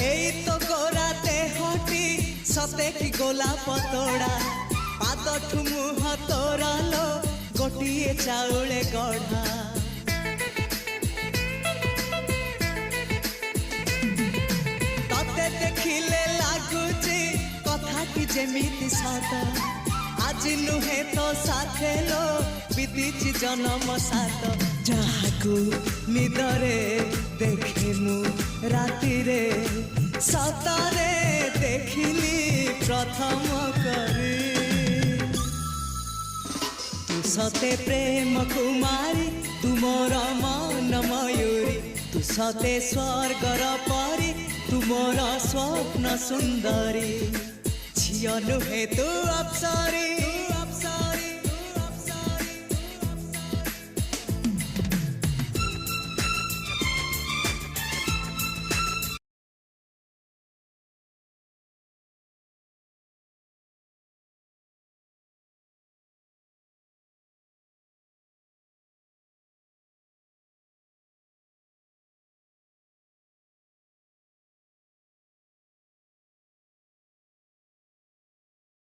এই তো গোরাতে হটি সতে কি গোলাপ তোড়া পাদঠু মুহ তোরালো গোটিয়ে চাউলে গড়া ততে দেখিলে লাগুছি কথাটি যেমিতি সত আজি নুহে তো সাথে লো বিদিছি জনম সাত যাহাকু নিদরে দেখে মু রাতিরে সতরে দেখিলি প্রথম করে তু সতে প্রেম কুমারী তুমর মন ময়ূরী তু সতে স্বর্গর পরি তুমর স্বপ্ন সুন্দরী ঝিও নুহে তু অপ্সরী